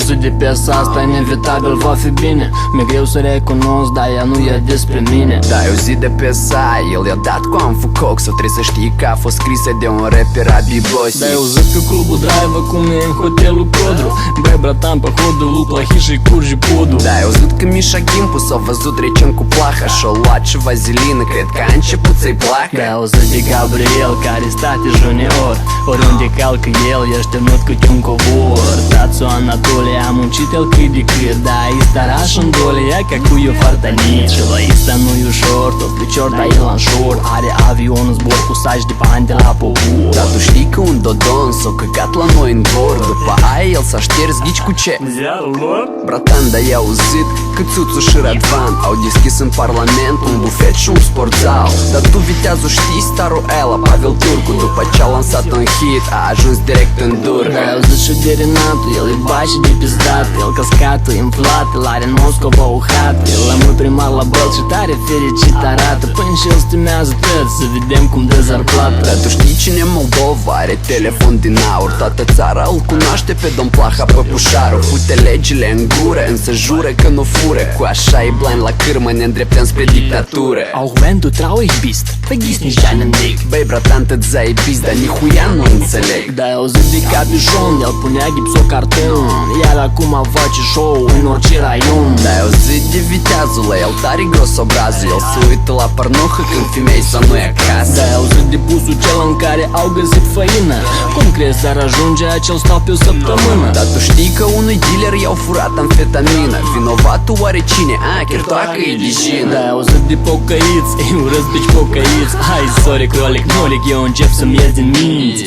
auzit de piesa asta, inevitabil va fi bine. Mi-e greu să recunosc, dar ea nu e despre mine. Da, eu zi de piesa, el i-a dat cu am făcut. Sau trebuie să știi că a fost scrisă de un rapper a B-Bossy. Da, eu zic că clubul Drive cum e în hotelul Codru. Băi, bratan, pe hodul lui Plahi și curgi podul. Da, eu zic că Mișa Gimpu s-a văzut recent cu Plaha și-a luat și vazilină, cred că a început să-i placă. Da, eu zic de Gabriel, care state junior. Oriunde calcă el, ești ternut câte un covor. Tațu Anatolie, a muncit el cât de cât. Da, ăsta raș în dolia, ca cu eu foarte nici. Și la ăsta nu-i ușor, tot picior, dar el în șor. Are avion, zbor cu saci de bani de la popor. Dar tu știi că un dodon s-a căcat la noi în dvor. După aia el s-a șters, ghici cu ce? Ziarul lor? Bratan, dar i-a auzit că Țuțu și Radvan au deschis în parlament un bufet și un sportzal. Dar tu, viteazul, știi starul ăla, Pavel Turcu, după ce a lansat un hit, a ajuns direct în dur. Da, eu zic și de Renato, el e baș și de pizdat. El cascată, inflat, el are în Moscova o hată. El la mult primar la băl și tare fericit arată. Până și el stimează tot, să vedem cum dă zarplată. Dar tu știi cine Moldova are telefon din aur? Toată țara îl cunoaște pe domn Plaha Păpușaru. Fute legile în gură, însă jură că nu fură. Cu așa e blind la cârmă, ne îndreptăm spre dictatură. Auch wenn du traurig bist, vergiss nicht deinen Weg. Băi, bratan, tăt zaibis, dar nihuia nu înțeleg. Da, eu zic de Capișon, el punea gipsocarton. Iar acum face show în orice raion. Da, eu zic de viteazul, el tare gros obrazul. El se uită la pornuhă când femei să nu-i acasă. Da, eu zic de busul cel în care au găsit făină. Cum crezi să ar ajunge acel stau pe o săptămână? Dar tu știi că unui dealer i-au furat amfetamină. Vinovatul oare cine? Chiar toacă e de jină. Da, eu zic de pocăiți, eu urăsc bici pocăiți. Hai, sorry, crolic, nolic, eu încep să-mi ies din minți.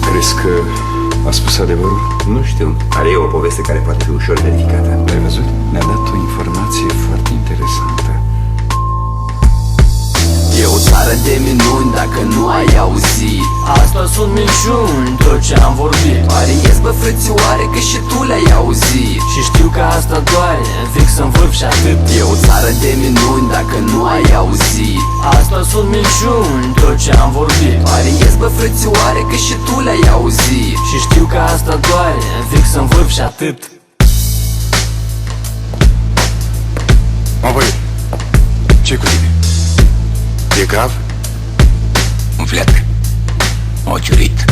Crezi că a spus adevărul? Nu știu, are o poveste care poate fi ușor verificată. Ai văzut? Ne-a dat o informație foarte interesantă. E o țară de minuni dacă nu ai auzit. Asta sunt minciuni, tot ce am vorbit. Oare ies, bă frățioare, că și tu le-ai auzit. Și știu că asta doare, fix în vârf și atât. E o țară de minuni dacă nu ai auzit. Asta sunt minciuni, tot ce am vorbit. Oare ies, bă frățioare, că și tu le-ai auzit. Și știu că asta doare, fix în vârf și atât. Mă, băi, ce cu tine? E grav? Un flet, o ciurit.